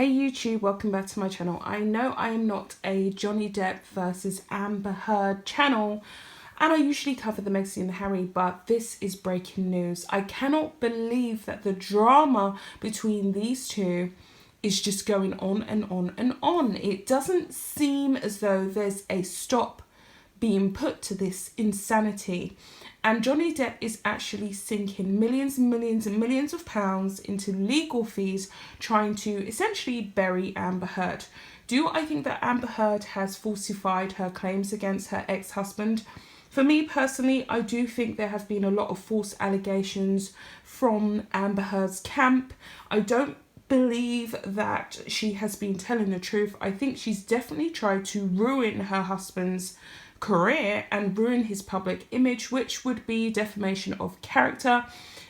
Hey YouTube, welcome back to my channel. I know I am not a Johnny Depp versus Amber Heard channel, and I usually cover the Megxi and the Harry, but this is breaking news. I cannot believe that the drama between these two is just going on and on and on. It doesn't seem as though there's a stop being put to this insanity. And Johnny Depp is actually sinking millions and millions and millions of pounds into legal fees trying to essentially bury Amber Heard. Do I think that Amber Heard has falsified her claims against her ex-husband? For me personally, I do think there have been a lot of false allegations from Amber Heard's camp. I don't believe that she has been telling the truth. I think she's definitely tried to ruin her husband's career and ruin his public image, which would be defamation of character.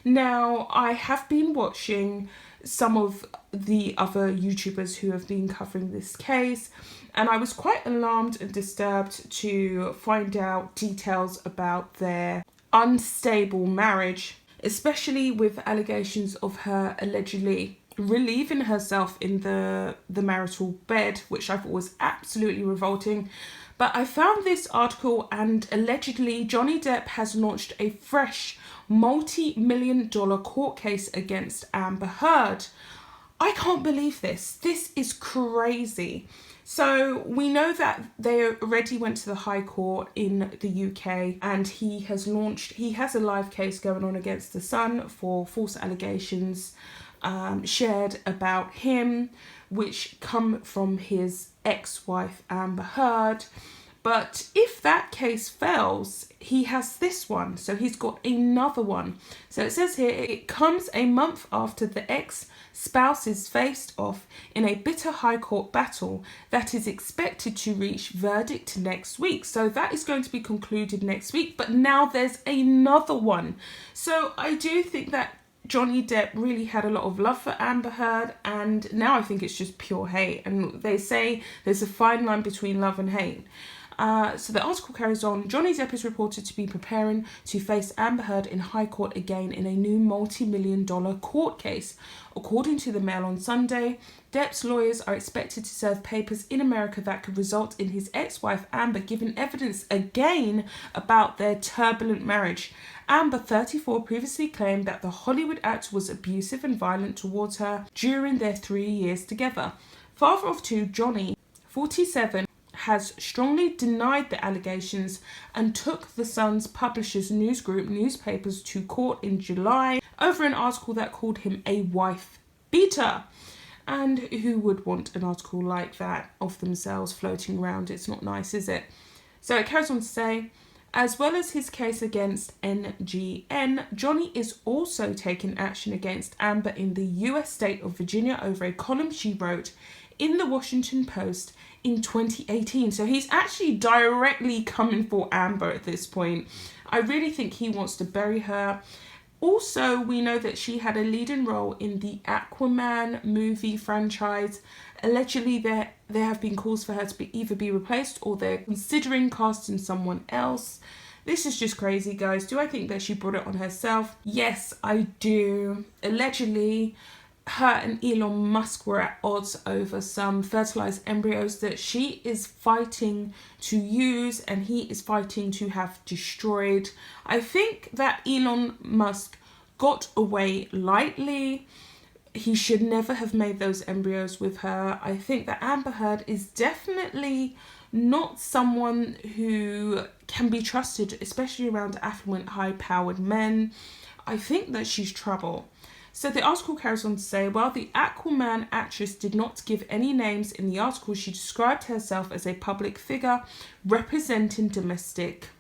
Now, I have been watching some of the other YouTubers who have been covering this case, and I was quite alarmed and disturbed to find out details about their unstable marriage, especially with allegations of her allegedly relieving herself in the marital bed, which I thought was absolutely revolting. But I found this article, and allegedly Johnny Depp has launched a fresh multi-million-dollar court case against Amber Heard. I can't believe this. This is crazy. So we know that they already went to the High Court in the UK, and he has a live case going on against the Sun for false allegations shared about him, which come from his ex-wife Amber Heard. But if that case fails, he has this one. So he's got another one. So it says here, it comes a month after the ex-spouses faced off in a bitter High Court battle that is expected to reach verdict next week. So that is going to be concluded next week. But now there's another one. So I do think that Johnny Depp really had a lot of love for Amber Heard, and now I think it's just pure hate. And they say there's a fine line between love and hate. So the article carries on. Johnny Depp is reported to be preparing to face Amber Heard in High Court again in a new multi-million-dollar court case. According to the Mail on Sunday, Depp's lawyers are expected to serve papers in America that could result in his ex-wife Amber giving evidence again about their turbulent marriage. Amber, 34, previously claimed that the Hollywood actor was abusive and violent towards her during their 3 years together. Father of two, Johnny, 47, has strongly denied the allegations and took the Sun's Publishers News Group newspapers to court in July over an article that called him a wife beater. And who would want an article like that of themselves floating around? It's not nice, is it? So it carries on to say, as well as his case against NGN, Johnny is also taking action against Amber in the US state of Virginia over a column she wrote in the Washington Post in 2018. So he's actually directly coming for Amber at this point. I really think he wants to bury her. Also, we know that she had a leading role in the Aquaman movie franchise. Allegedly, there have been calls for her to either be replaced, or they're considering casting someone else. This is just crazy, guys. Do I think that she brought it on herself? Yes, I do. Allegedly, her and Elon Musk were at odds over some fertilized embryos that she is fighting to use and he is fighting to have destroyed. I think that Elon Musk got away lightly. He should never have made those embryos with her. I think that Amber Heard is definitely not someone who can be trusted, especially around affluent, high-powered men. I think that she's trouble. So the article carries on to say, while the Aquaman actress did not give any names in the article, she described herself as a public figure representing domestic,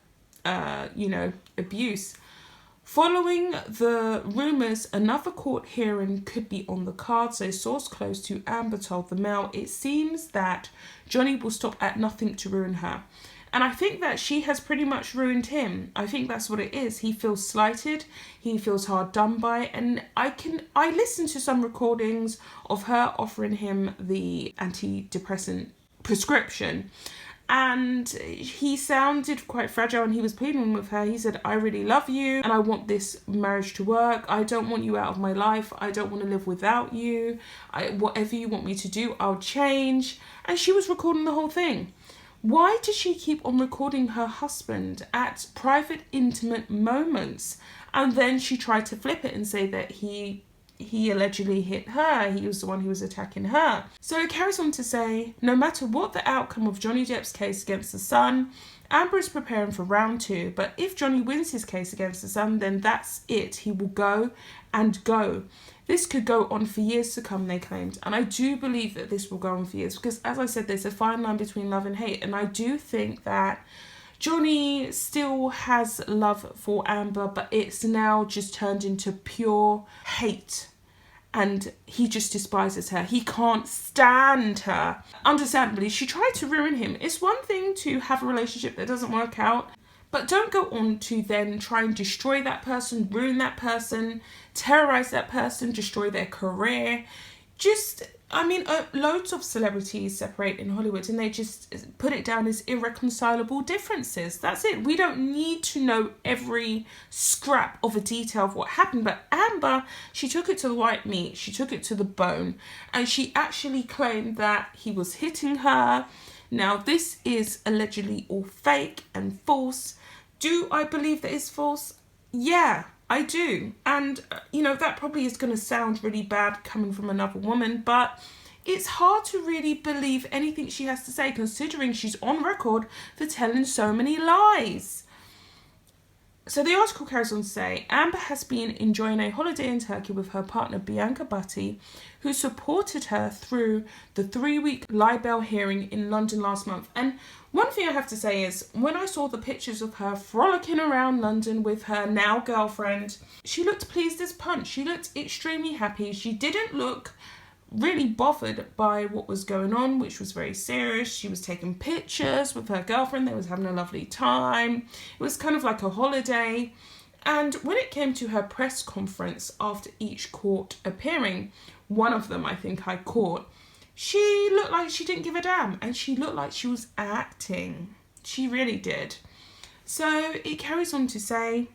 abuse. Following the rumours, another court hearing could be on the cards. A source close to Amber told the Mail, it seems that Johnny will stop at nothing to ruin her. And I think that she has pretty much ruined him. I think that's what it is. He feels slighted. He feels hard done by. And I listened to some recordings of her offering him the antidepressant prescription. and he sounded quite fragile, and he was pleading with her. He said, I really love you and I want this marriage to work. I don't want you out of my life. I don't want to live without you. Whatever you want me to do, I'll change. And she was recording the whole thing. Why does she keep on recording her husband at private, intimate moments? And then she tried to flip it and say that he allegedly hit her. He was the one who was attacking her. So it carries on to say, no matter what the outcome of Johnny Depp's case against the Sun, Amber is preparing for round 2. But if Johnny wins his case against the Sun, then that's it. He will go and go. This could go on for years to come, they claimed. And I do believe that this will go on for years because, as I said, there's a fine line between love and hate. And I do think that Johnny still has love for Amber, but it's now just turned into pure hate. And he just despises her. He can't stand her. Understandably, she tried to ruin him. It's one thing to have a relationship that doesn't work out, but don't go on to then try and destroy that person, ruin that person, terrorize that person, destroy their career. Loads of celebrities separate in Hollywood and they just put it down as irreconcilable differences. That's it. We don't need to know every scrap of a detail of what happened. But Amber, she took it to the white meat. She took it to the bone. And she actually claimed that he was hitting her. Now, this is allegedly all fake and false. Do I believe that it's false? Yeah, I do. And, that probably is going to sound really bad coming from another woman, but it's hard to really believe anything she has to say considering she's on record for telling so many lies. So the article carries on to say, Amber has been enjoying a holiday in Turkey with her partner Bianca Butti, who supported her through the 3-week libel hearing in London last month. And one thing I have to say is, when I saw the pictures of her frolicking around London with her now girlfriend, she looked pleased as punch. She looked extremely happy. She didn't look really bothered by what was going on, which was very serious. She was taking pictures with her girlfriend. They was having a lovely time. It was kind of like a holiday. And when it came to her press conference after each court appearing, one of them I think I caught, she looked like she didn't give a damn, and she looked like she was acting. She really did. So it carries on to say,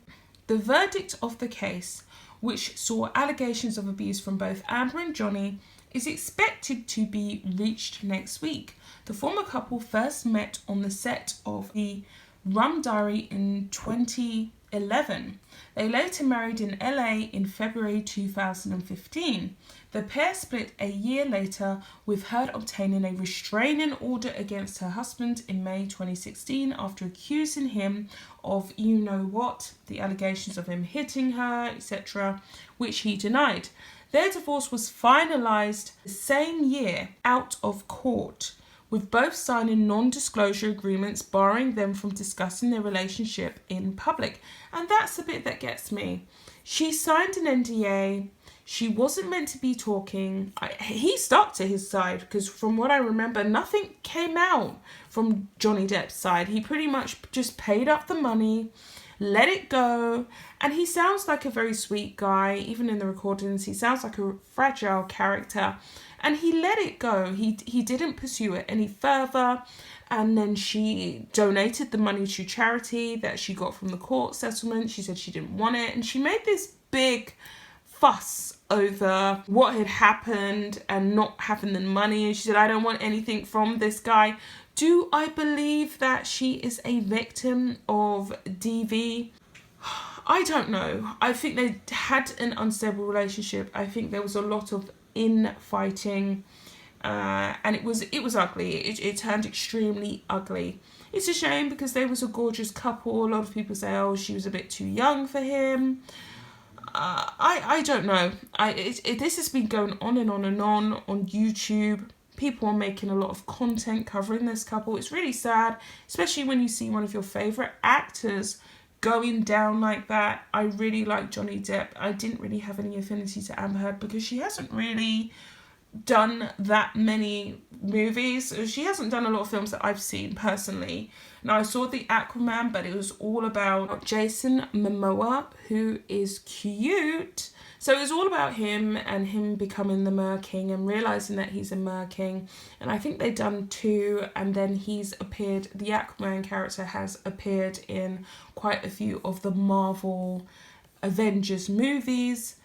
the verdict of the case, which saw allegations of abuse from both Amber and Johnny, is expected to be reached next week. The former couple first met on the set of the Rum Diary in 2011. They later married in LA in February 2015. The pair split a year later, with Heard obtaining a restraining order against her husband in May 2016 after accusing him of the allegations of him hitting her, etc., which he denied. Their divorce was finalised the same year out of court, with both signing non-disclosure agreements barring them from discussing their relationship in public. And that's the bit that gets me. She signed an NDA. She wasn't meant to be talking. He stuck to his side because from what I remember, nothing came out from Johnny Depp's side. He pretty much just paid up the money, let it go. And he sounds like a very sweet guy. Even in the recordings, he sounds like a fragile character. And he let it go. He didn't pursue it any further. And then she donated the money to charity that she got from the court settlement. She said she didn't want it. And she made this big fuss over what had happened and not having the money. And she said, I don't want anything from this guy. Do I believe that she is a victim of DV? I don't know. I think they had an unstable relationship. I think there was a lot of infighting, and it was ugly. It turned extremely ugly. It's a shame because they was a gorgeous couple. A lot of people say, oh, she was a bit too young for him. I don't know. This has been going on and on YouTube. People are making a lot of content covering this couple. It's really sad, especially when you see one of your favourite actors going down like that. I really like Johnny Depp. I didn't really have any affinity to Amber Heard because she hasn't really done that many movies. She hasn't done a lot of films that I've seen personally. Now, I saw the Aquaman, but it was all about Jason Momoa, who is cute. So it was all about him and him becoming the Mer King and realising that he's a Mer King. And I think they've done 2, and then he's appeared, the Aquaman character has appeared in quite a few of the Marvel Avengers movies.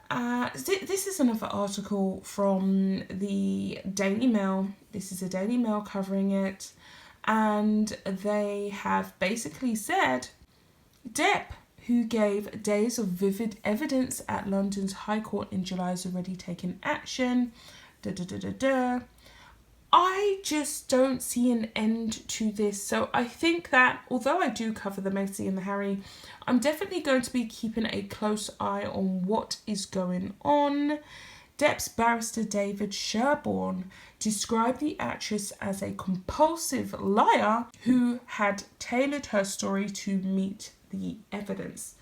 This is another article from the Daily Mail. This is a Daily Mail covering it. And they have basically said, Depp, who gave days of vivid evidence at London's High Court in July, has already taken action. I just don't see an end to this. So I think that although I do cover the Megxi and the Harry, I'm definitely going to be keeping a close eye on what is going on. Depp's barrister David Sherborne described the actress as a compulsive liar who had tailored her story to meet the evidence.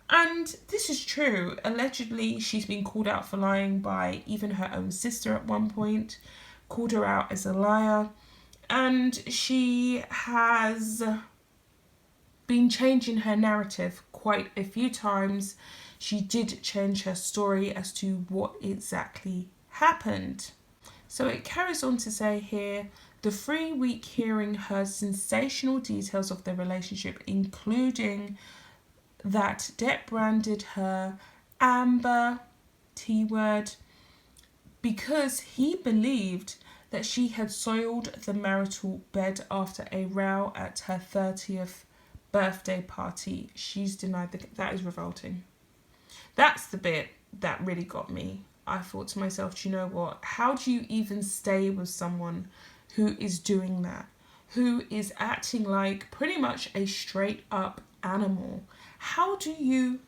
And this is true. Allegedly, she's been called out for lying by even her own sister at one point, called her out as a liar, and she has been changing her narrative quite a few times. She did change her story as to what exactly happened. So it carries on to say here, the 3-week hearing heard sensational details of their relationship, including that Depp branded her Amber, T-word, because he believed that she had soiled the marital bed after a row at her 30th birthday party. She's denied that is revolting. That's the bit that really got me. I thought to myself, do you know what? How do you even stay with someone who is doing that? Who is acting like pretty much a straight up animal? How do you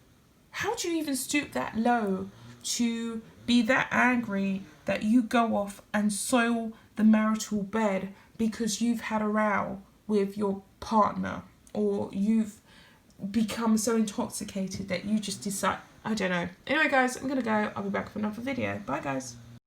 even stoop that low to be that angry that you go off and soil the marital bed because you've had a row with your partner, or you've become so intoxicated that you just decide, I don't know. Anyway guys, I'm gonna go. I'll be back for another video. Bye guys.